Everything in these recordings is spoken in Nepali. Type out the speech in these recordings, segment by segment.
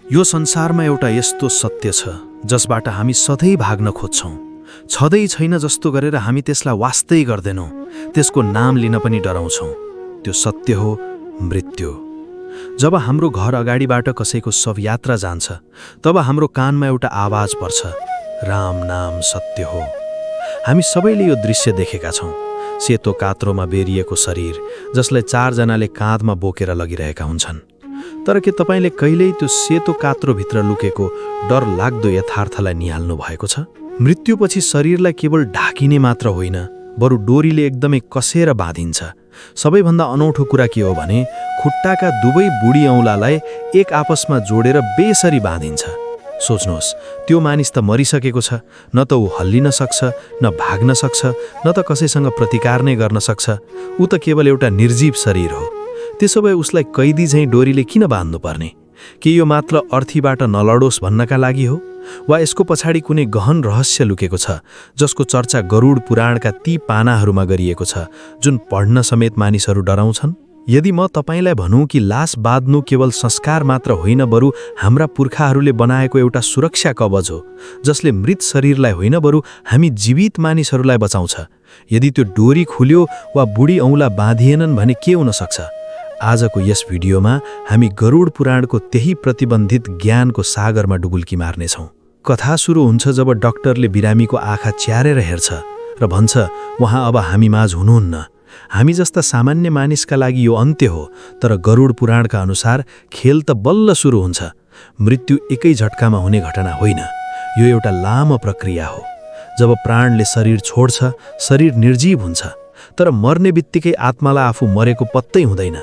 यो संसारमा एउटा यस्तो सत्य छ जसबाट हामी सधैँ भाग्न खोज्छौं। छँदै छैन जस्तो गरेर हामी त्यसलाई वास्तै गर्दैनौं, त्यसको नाम लिन पनि डराउँछौं। त्यो सत्य हो मृत्यु। जब हाम्रो घर अगाडिबाट कसैको शव यात्रा जान्छ, तब हाम्रो कानमा एउटा आवाज पर्छ, राम नाम सत्य हो। हामी सबैले यो दृश्य देखेका छौं। सेतो कात्रोमा बेरिएको शरीर जसलाई 4 जनाले काँधमा बोकेर लगिरहेका हुन्छन्। तर के तपाईले कहिल्यै त्यो सेतो कात्रोभित्र लुकेको डर लाग्दो यथार्थलाई निहाल्नु भएको छ? मृत्युपछि शरीरलाई केवल ढाकिने मात्र होइन, बरु डोरीले एकदमै कसेर बाँधिन्छ। सबैभन्दा अनौठो कुरा के हो भने खुट्टाका दुवै बुढी औँलालाई एक आपसमा जोडेर बेसरी बाँधिन्छ। सोच्नुहोस्, त्यो मानिस त मरिसकेको छ। न त ऊ हल्लिन सक्छ, न भाग्न सक्छ, न त कसैसँग प्रतिकार नै गर्न सक्छ। ऊ त केवल एउटा निर्जीव शरीर हो। त्यसो भए उसलाई कैदी झैँ डोरीले किन बाँध्नुपर्ने? के यो मात्र अर्थीबाट नलडोस् भन्नका लागि हो, वा यसको पछाडि कुनै गहन रहस्य लुकेको छ जसको चर्चा गरुड पुराणका ती पानाहरूमा गरिएको छ जुन पढ्न समेत मानिसहरू डराउँछन्? यदि म तपाईलाई भनौँ कि लास बाँध्नु केवल संस्कार मात्र होइन, बरु हाम्रा पुर्खाहरूले बनाएको एउटा सुरक्षा कवच हो जसले मृत शरीरलाई होइन, बरु हामी जीवित मानिसहरूलाई बचाउँछ। यदि त्यो डोरी खुल्यो वा बुढी औँला बाँधिएनन् भने के हुन सक्छ? आजको यस भिडियोमा हामी गरुड पुराणको त्यही प्रतिबन्धित ज्ञानको सागरमा डुबुल्की मार्नेछौँ। कथा सुरु हुन्छ जब डाक्टरले बिरामीको आँखा च्यारेर हेर्छ र भन्छ, उहाँ अब हामी माझ हुनुहुन्न। हामी जस्ता सामान्य मानिसका लागि यो अन्त्य हो, तर गरुड पुराणका अनुसार खेल त बल्ल सुरु हुन्छ। मृत्यु एकै झट्कामा हुने घटना होइन, यो एउटा लामो प्रक्रिया हो। जब प्राणले शरीर छोड्छ, शरीर निर्जीव हुन्छ, तर मर्ने बित्तिकै आत्मालाई आफू मरेको पत्तै हुँदैन।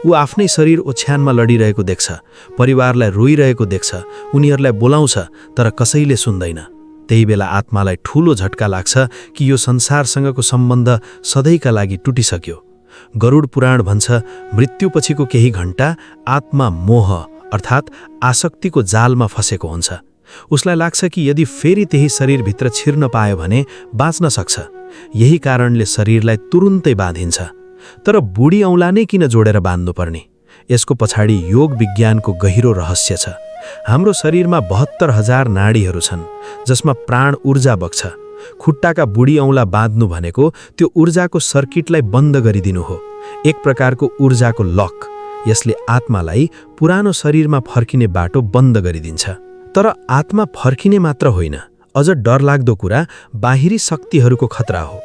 ऊ आफ्नै शरीर ओछ्यानमा लडिरहेको देख्छ, परिवारलाई रोइरहेको देख्छ, उनीहरूलाई बोलाउँछ, तर कसैले सुन्दैन। त्यही बेला आत्मालाई ठूलो झट्का लाग्छ कि यो संसारसँगको सम्बन्ध सधैँका लागि टुटिसक्यो। गरुड पुराण भन्छ, मृत्युपछिको केही घण्टा आत्मा मोह अर्थात् आसक्तिको जालमा फसेको हुन्छ। उसलाई लाग्छ कि यदि फेरि त्यही शरीरभित्र छिर्न पायो भने बाँच्न सक्छ। यही कारणले शरीरलाई तुरुन्तै बाँधिन्छ। तर बुढी औँला नै किन जोडेर बाँध्नुपर्ने? यसको पछाडि योग विज्ञानको गहिरो रहस्य छ। हाम्रो शरीरमा 72,000 नाडीहरू छन् जसमा प्राण ऊर्जा बग्छ। खुट्टाका बुढी औँला बाँध्नु भनेको त्यो ऊर्जाको सर्किटलाई बन्द गरिदिनु हो, एक प्रकारको ऊर्जाको लक। यसले आत्मालाई पुरानो शरीरमा फर्किने बाटो बन्द गरिदिन्छ। तर आत्मा फर्किने मात्र होइन, अझ डरलाग्दो कुरा बाहिरी शक्तिहरूको खतरा हो।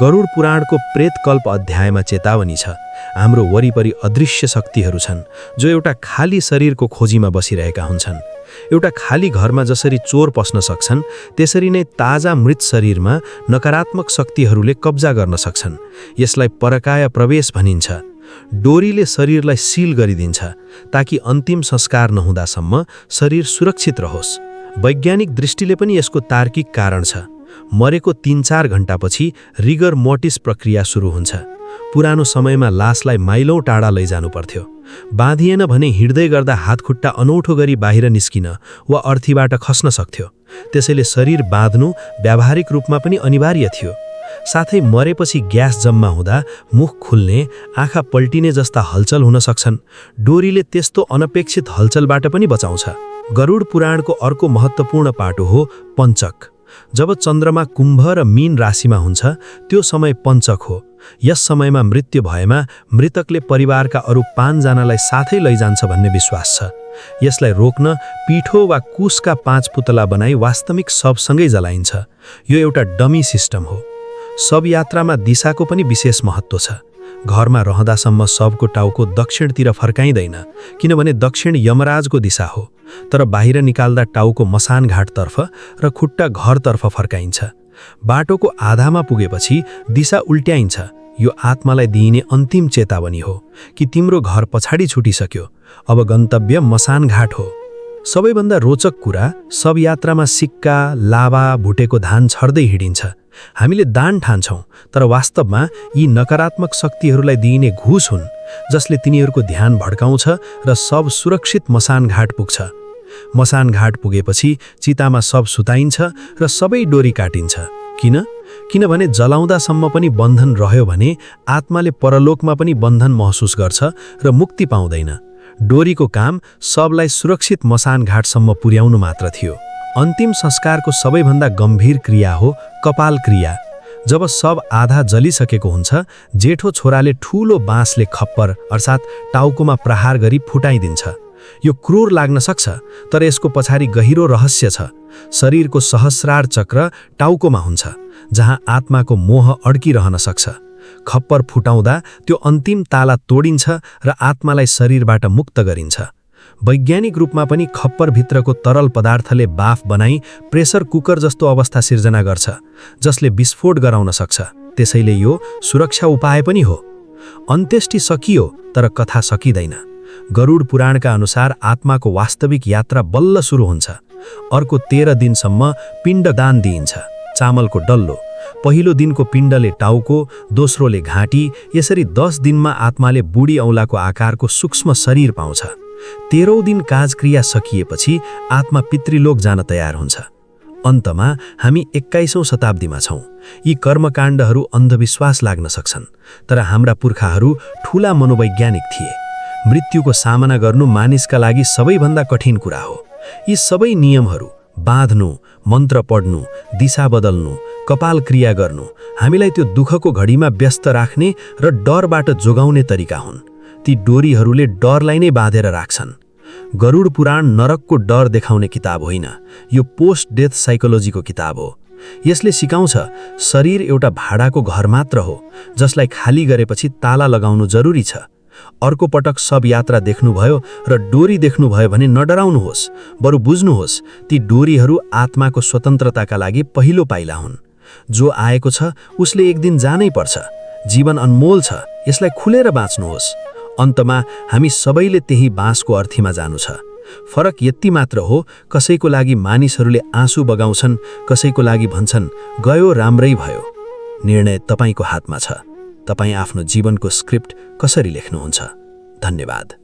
गरुड पुराणको प्रेतकल्प अध्यायमा चेतावनी छ, हाम्रो वरिपरि अदृश्य शक्तिहरू छन् जो एउटा खाली शरीरको खोजीमा बसिरहेका हुन्छन्। एउटा खाली घरमा जसरी चोर पस्न सक्छन्, त्यसरी नै ताजा मृत शरीरमा नकारात्मक शक्तिहरूले कब्जा गर्न सक्छन्। यसलाई परकाय प्रवेश भनिन्छ। डोरीले शरीरलाई सील गरिदिन्छ ताकि अन्तिम संस्कार नहुँदासम्म शरीर सुरक्षित रहोस्। वैज्ञानिक दृष्टिले पनि यसको तार्किक कारण छ। मरेको 3-4 घण्टापछि रिगर मोर्टिस प्रक्रिया सुरु हुन्छ। पुरानो समयमा लासलाई माइलौँ टाढा लैजानु पर्थ्यो। बाँधिएन भने हिँड्दै गर्दा हातखुट्टा अनौठो गरी बाहिर निस्किन वा अर्थीबाट खस्न सक्थ्यो। त्यसैले शरीर बाँध्नु व्यावहारिक रूपमा पनि अनिवार्य थियो। साथै मरेपछि ग्यास जम्मा हुँदा मुख खुल्ने, आँखा पल्टिने जस्ता हलचल हुन सक्छन्। डोरीले त्यस्तो अनपेक्षित हलचलबाट पनि बचाउँछ। गरुड पुराणको अर्को महत्त्वपूर्ण पाटो हो पञ्चक। जब चन्द्रमा कुम्भ र मीन राशिमा हुन्छ, त्यो समय पञ्चक हो। यस समयमा मृत्यु भएमा मृतकले परिवारका अरू 5 जनालाई साथै लैजान्छ भन्ने विश्वास छ। यसलाई रोक्न पिठो वा कुशका 5 पुतला बनाई वास्तविक शवसँगै जलाइन्छ। यो एउटा डमी सिस्टम हो। शव यात्रामा दिशाको पनि विशेष महत्त्व छ। घरमा रहँदासम्म शवको टाउको दक्षिणतिर फर्काइँदैन, किनभने दक्षिण यमराजको दिशा हो। तर बाहिर निकाल्दा टाउको मसान घाटतर्फ र खुट्टा घरतर्फ फर्काइन्छ। बाटोको आधामा पुगेपछि दिशा उल्ट्याइन्छ। यो आत्मालाई दिइने अन्तिम चेतावनी हो कि तिम्रो घर पछाडि छुटिसक्यो, अब गन्तव्य मसान घाट हो। सबैभन्दा रोचक कुरा, शव यात्रामा सिक्का, लावा, भुटेको धान छर्दै हिँडिन्छ। हामीले दान ठान्छौँ, तर वास्तवमा यी नकारात्मक शक्तिहरूलाई दिइने घुस हुन् जसले तिनीहरूको ध्यान भड्काउँछ र शव सुरक्षित मसान घाट पुग्छ। मसान घाट पुगेपछि चितामा शव सुताइन्छ र सबै डोरी काटिन्छ। किनभने जलाउँदासम्म पनि बन्धन रह्यो भने आत्माले परलोकमा पनि बन्धन महसुस गर्छ र मुक्ति पाउँदैन। डोरीको काम सबलाई सुरक्षित मसान घाटसम्म पुर्याउनु मात्र थियो। अन्तिम संस्कारको सबैभन्दा गम्भीर क्रिया हो कपाल क्रिया। जब सब आधा जलिसकेको हुन्छ, जेठो छोराले ठूलो बाँसले खप्पर अर्थात् टाउकोमा प्रहार गरी फुटाइदिन्छ। यो क्रूर लाग्न सक्छ, तर यसको पछाडि गहिरो रहस्य छ। शरीरको सहस्रार चक्र टाउकोमा हुन्छ, जहाँ आत्माको मोह अड्किरहन सक्छ। खप्पर फुटाउँदा त्यो अन्तिम ताला तोडिन्छ र आत्मालाई शरीरबाट मुक्त गरिन्छ। वैज्ञानिक रूपमा पनि खप्परभित्रको तरल पदार्थले बाफ बनाई प्रेसर कुकर जस्तो अवस्था सिर्जना गर्छ, जसले विस्फोट गराउन सक्छ। त्यसैले यो सुरक्षा उपाय पनि हो। अन्त्येष्टि सकियो, तर कथा सकिँदैन। गरुड पुराणका अनुसार आत्माको वास्तविक यात्रा बल्ल सुरु हुन्छ। अर्को 13 दिनसम्म पिण्डदान दिइन्छ। चामलको डल्लो, पहिलो दिनको पिण्डले टाउको, दोस्रोले घाँटी, यसरी 10 दिनमा आत्माले बुढी औँलाको आकारको सूक्ष्म शरीर पाउँछ। 13औं दिन काजक्रिया सकिएपछि आत्मा पितृलोक जान तयार हुन्छ। अन्तमा हामी 21औं शताब्दीमा छौँ। यी कर्मकाण्डहरू अन्धविश्वास लाग्न सक्छन्, तर हाम्रा पुर्खाहरू ठूला मनोवैज्ञानिक थिए। मृत्युको सामना गर्नु मानिसका लागि सबैभन्दा कठिन कुरा हो। यी सबै नियमहरू, बाँध्नु, मन्त्र पढ्नु, दिशा बदल्नु, कपाल क्रिया गर्नु, हामीलाई त्यो दुःखको घडीमा व्यस्त राख्ने र डरबाट जोगाउने तरिका हुन्। ती डोरीहरूले डरलाई नै बाँधेर राख्छन्। गरुड पुराण नरकको डर देखाउने किताब होइन, यो पोस्ट डेथ साइकोलोजीको किताब हो। यसले सिकाउँछ शरीर एउटा भाडाको घर मात्र हो, जसलाई खाली गरेपछि ताला लगाउनु जरुरी छ। अर्को पटक सब यात्रा देख्नुभयो र डोरी देख्नुभयो भने नडराउनुहोस्, बरु बुझ्नुहोस् ती डोरीहरू आत्माको स्वतन्त्रताका लागि पहिलो पाइला हुन्। जो आएको छ उसले एक दिन जानै पर्छ। जीवन अनमोल छ, यसलाई खुलेर बाँच्नुहोस्। अन्तमा हामी सबैले त्यही बाँसको अर्थीमा जानु छ। फरक यति मात्र हो, कसैको लागि मानिसहरूले आँसु बगाउँछन्, कसैको लागि भन्छन् गयो राम्रै भयो। निर्णय तपाईको हातमा छ। तपाईँ आफ्नो जीवनको स्क्रिप्ट कसरी लेख्नुहुन्छ? धन्यवाद।